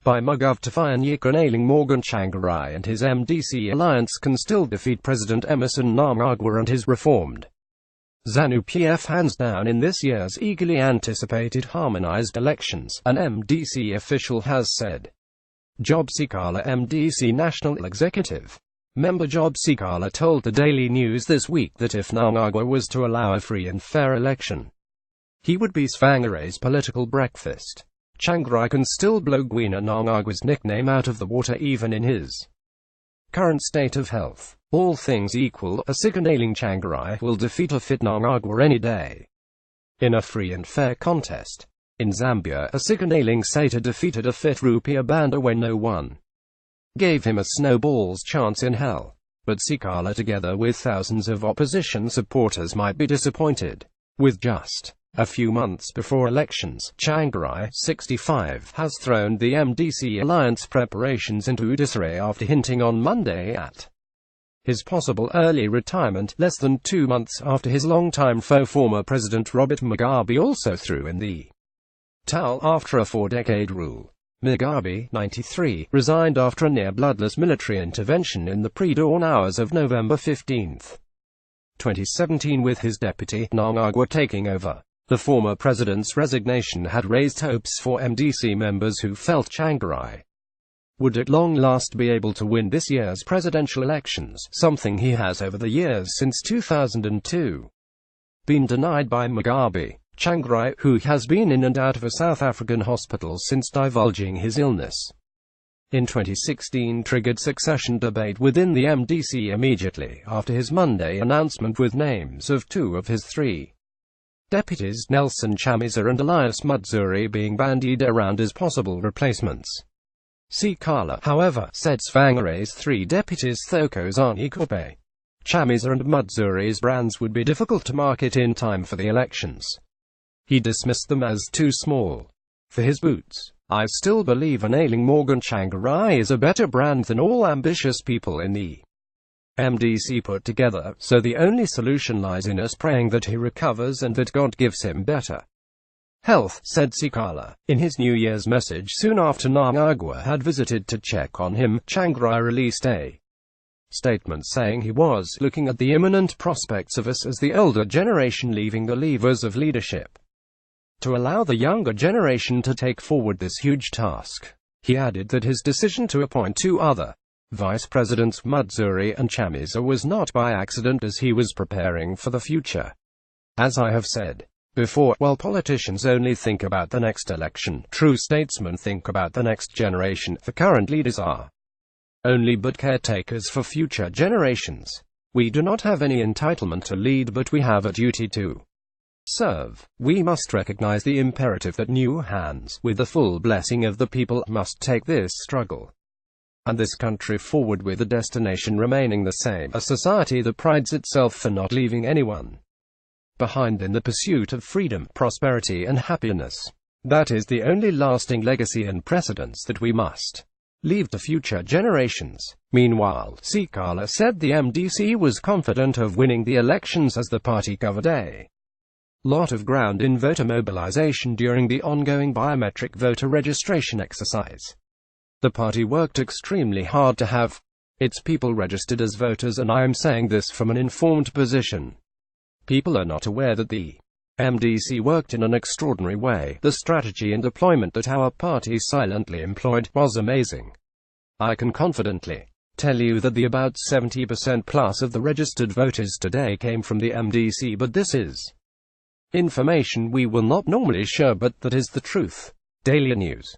by MGov to Fire Nailing Morgan Tsvangirai and his MDC alliance can still defeat President Emmerson Mnangagwa and his reformed ZANU-PF hands down in this year's eagerly anticipated harmonized elections, an MDC official has said. Job Sikhala MDC National Executive member Job Sikhala told the Daily News this week that if Mnangagwa was to allow a free and fair election, he would be Tsvangirai's political breakfast. Tsvangirai can still blow Gwina Mnangagwa's nickname out of the water even in his current state of health. All things equal, a Sikhala Tsvangirai will defeat a fit Mnangagwa any day in a free and fair contest. In Zambia, a Sikhala Sata defeated a fit Rupiah Banda when no one gave him a snowball's chance in hell. But Sikhala, together with thousands of opposition supporters, might be disappointed. With just a few months before elections, Tsvangirai, 65, has thrown the MDC alliance preparations into disarray after hinting on Monday at his possible early retirement, less than 2 months after his longtime foe former President Robert Mugabe also threw in the towel after a 4-decade rule. Mugabe, 93, resigned after a near-bloodless military intervention in the pre-dawn hours of November 15, 2017, with his deputy, Mnangagwa, taking over. The former president's resignation had raised hopes for MDC members who felt Tsvangirai would at long last be able to win this year's presidential elections, something he has over the years since 2002 been denied by Mugabe. Tsvangirai, who has been in and out of a South African hospital since divulging his illness in 2016, triggered succession debate within the MDC immediately after his Monday announcement, with names of 2 of his 3 deputies, Nelson Chamisa and Elias Mudzuri, being bandied around as possible replacements. Sikhala, however, said Tsvangirai's 3 deputies Thoko Zani-Kope, Chamisa and Mudzuri's brands would be difficult to market in time for the elections. He dismissed them as too small for his boots. I still believe a nailing Morgan Tsvangirai is a better brand than all ambitious people in the MDC put together, so the only solution lies in us praying that he recovers and that God gives him better health, said Sikhala. In his New Year's message soon after Mnangagwa had visited to check on him, Tsvangirai released a statement saying he was looking at the imminent prospects of us as the older generation leaving the levers of leadership to allow the younger generation to take forward this huge task. He added that his decision to appoint 2 other Vice Presidents, Mudzuri and Chamisa, was not by accident, as he was preparing for the future. As I have said before, while politicians only think about the next election, true statesmen think about the next generation. The current leaders are only but caretakers for future generations. We do not have any entitlement to lead, but we have a duty to serve. We must recognize the imperative that new hands, with the full blessing of the people, must take this struggle and this country forward, with the destination remaining the same: a society that prides itself for not leaving anyone behind in the pursuit of freedom, prosperity and happiness. That is the only lasting legacy and precedence that we must leave to future generations. Meanwhile, Sikhala said the MDC was confident of winning the elections as the party covered a lot of ground in voter mobilization during the ongoing biometric voter registration exercise. The party worked extremely hard to have its people registered as voters, and I am saying this from an informed position. People are not aware that the MDC worked in an extraordinary way. The strategy and deployment that our party silently employed was amazing. I can confidently tell you that the about 70% plus of the registered voters today came from the MDC, but this is information we will not normally share, but that is the truth. Daily News.